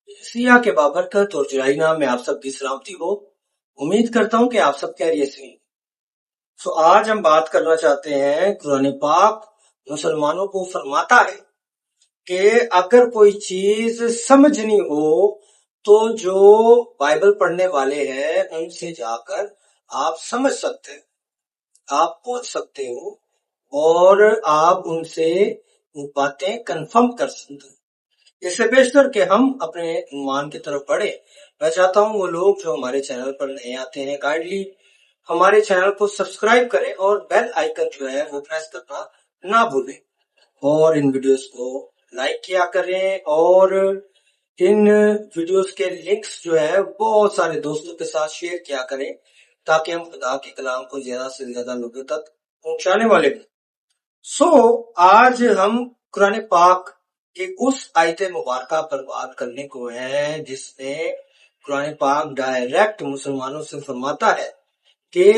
مسیح کے بابرکت اور جلائی نام میں آپ سب کی سلامتی ہو۔ امید کرتا ہوں کہ آپ سب خیریت سے ہیں۔ آج ہم بات کرنا چاہتے ہیں، قرآن پاک مسلمانوں کو فرماتا ہے کہ اگر کوئی چیز سمجھنی ہو تو جو بائبل پڑھنے والے ہیں ان سے جا کر آپ سمجھ سکتے ہیں، آپ پوچھ سکتے ہو اور آپ ان سے باتیں کنفرم کر سکتے ہیں۔ اس سے بیشتر کہ ہم اپنے عنوان کی طرف بڑھیں، میں چاہتا ہوں وہ لوگ جو ہمارے چینل پر نئے آتے ہیں کائنڈلی ہمارے چینل کو سبسکرائب کریں اور بیل آئیکن جو ہے وہ پریس کرنا نہ بھولیں، اور ان ویڈیوز کو لائک کیا کریں اور ان ویڈیوز کے لنکس جو ہے بہت سارے دوستوں کے ساتھ شیئر کیا کریں تاکہ ہم خدا کے کلام کو زیادہ سے زیادہ لوگوں تک پہنچانے والے ہوں۔ آج ہم قرآن پاک کہ اس آیت مبارکہ پر بات کرنے کو ہے جس میں قرآن پاک ڈائریکٹ مسلمانوں سے فرماتا ہے کہ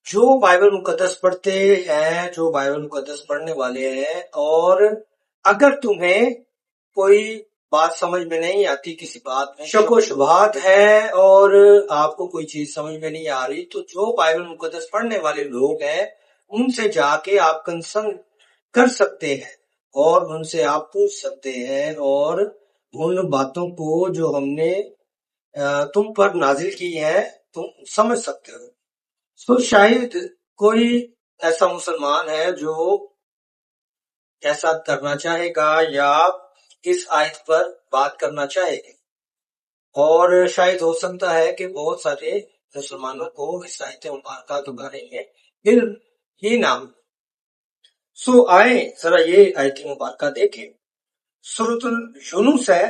جو بائبل مقدس پڑھتے ہیں، جو بائبل مقدس پڑھنے والے ہیں، اور اگر تمہیں کوئی بات سمجھ میں نہیں آتی، کسی بات میں شک و شبہات ہے اور آپ کو کوئی چیز سمجھ میں نہیں آ رہی، تو جو بائبل مقدس پڑھنے والے لوگ ہیں ان سے جا کے آپ کنسرن کر سکتے ہیں اور ان سے آپ پوچھ سکتے ہیں اور ان باتوں کو جو ہم نے تم پر نازل کی ہے تم سمجھ سکتے ہو۔ تو شاید کوئی ایسا مسلمان ہے جو ایسا کرنا چاہے گا یا اس آیت پر بات کرنا چاہے گا، اور شاید ہو سکتا ہے کہ بہت سارے مسلمانوں کو اس آیت مبارکہ کے بارے میں علم ہی نہ ہو۔ آئیں ذرا یہ آیت مبارکہ دیکھیں۔ سورۃ یونس ہے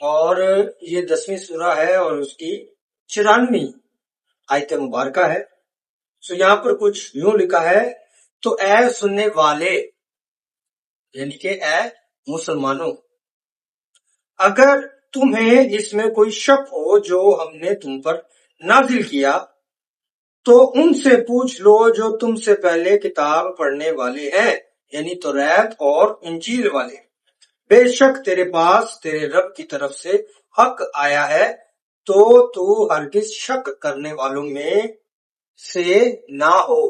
اور یہ 10ویں سورہ ہے اور اس کی 94 آیت مبارکہ ہے۔ یہاں پر کچھ یوں لکھا ہے، تو اے سننے والے، یعنی کہ اے مسلمانوں، اگر تمہیں اس میں کوئی شک ہو جو ہم نے تم پر نازل کیا تو ان سے پوچھ لو جو تم سے پہلے کتاب پڑھنے والے ہیں، یعنی توریت اور انجیل والے۔ بے شک تیرے پاس تیرے رب کی طرف سے حق آیا ہے، تو ہرگز شک کرنے والوں میں سے نہ ہو۔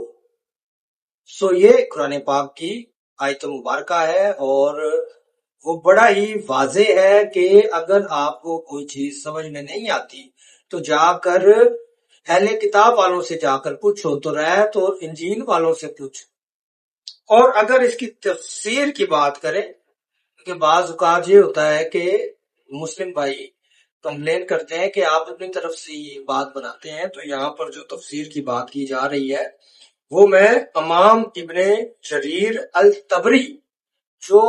یہ قرآن پاک کی آیت مبارکہ ہے اور وہ بڑا ہی واضح ہے کہ اگر آپ کو کوئی چیز سمجھ میں نہیں آتی تو جا کر اہل کتاب والوں سے جا کر پوچھو، توریت اور انجیل والوں سے پوچھو۔ اور اگر اس کی تفسیر کی بات کریں کہ بعض اوقات یہ ہوتا ہے کہ مسلم بھائی کمپلین کرتے ہیں کہ آپ اپنی طرف سے یہ بات بناتے ہیں، تو یہاں پر جو تفسیر کی بات کی جا رہی ہے وہ میں امام ابن جریر الطبری جو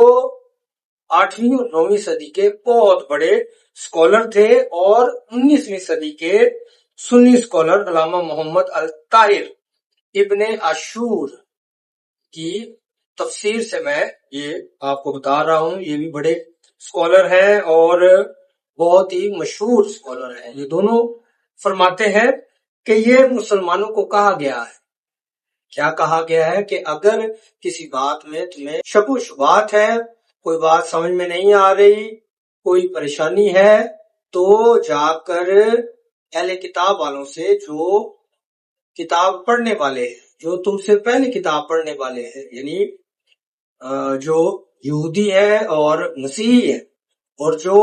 8ویں اور 9ویں صدی کے بہت بڑے سکولر تھے، اور 19ویں صدی کے سنی سکولر علامہ محمد الطاہر ابن عاشور کی تفسیر سے میں یہ آپ کو بتا رہا ہوں۔ یہ بھی بڑے سکولر ہیں اور بہت ہی مشہور سکولر ہیں۔ یہ دونوں فرماتے ہیں کہ یہ مسلمانوں کو کہا گیا ہے، کیا کہا گیا ہے کہ اگر کسی بات میں تمہیں شک و شبہات ہے، کوئی بات سمجھ میں نہیں آ رہی، کوئی پریشانی ہے، تو جا کر اہل کتاب والوں سے جو کتاب پڑھنے والے ہیں، جو تم سے پہلے کتاب پڑھنے والے ہیں، یعنی جو یہودی ہے اور مسیحی ہے، اور جو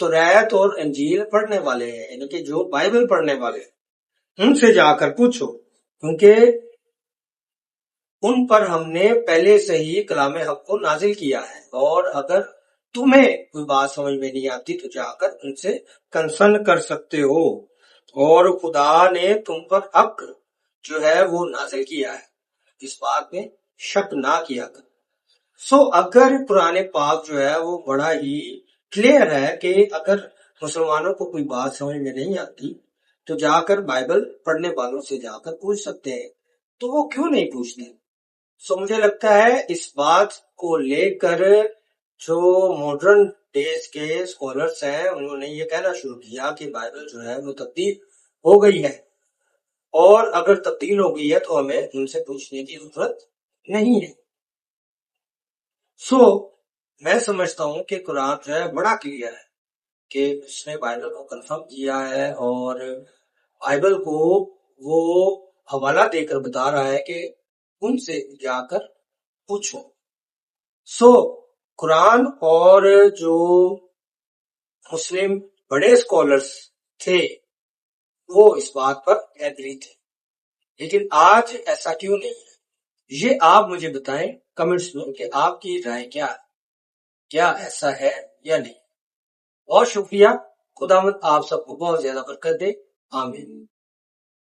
توریت اور انجیل پڑھنے والے ہیں، یعنی کہ جو بائبل پڑھنے والے ہیں، ان سے جا کر پوچھو، کیونکہ ان پر ہم نے پہلے سے ہی کلام حق کو نازل کیا ہے، اور اگر تمہیں کوئی بات سمجھ میں نہیں آتی تو جا کر ان سے کنسرن کر سکتے ہو، اور خدا نے تم پر حق جو ہے وہ نازل کیا ہے، اس بات میں شک نہ کیا کر۔ اگر قرآن پاک جو ہے وہ بڑا ہی کلیئر ہے کہ اگر مسلمانوں کو کوئی بات سمجھ میں نہیں آتی تو جا کر بائبل پڑھنے والوں سے جا کر پوچھ سکتے ہیں، تو وہ کیوں نہیں پوچھتے؟ مجھے لگتا ہے اس بات کو لے کر جو ماڈرن ڈیز کے اسکالرس ہیں انہوں نے یہ کہنا شروع کیا کہ بائبل جو ہے وہ تبدیل ہو گئی ہے، اور اگر تبدیل ہو گئی ہے تو ہمیں ان سے پوچھنے کی ضرورت نہیں ہے۔ میں سمجھتا ہوں کہ قرآن جو ہے بڑا کلیئر ہے کہ اس نے بائبل کو کنفرم کیا ہے، اور بائبل کو وہ حوالہ دے کر بتا رہا ہے کہ ان سے جا کر پوچھو۔ قرآن اور جو مسلم بڑے اسکالرز تھے وہ اس بات پر ایگری تھے، لیکن آج ایسا کیوں نہیں ہے؟ یہ آپ مجھے بتائیں کمنٹس میں کہ آپ کی رائے کیا ہے، کیا ایسا ہے یا نہیں؟ بہت شکریہ، خداوند آپ سب کو بہت زیادہ برکت دے، آمین۔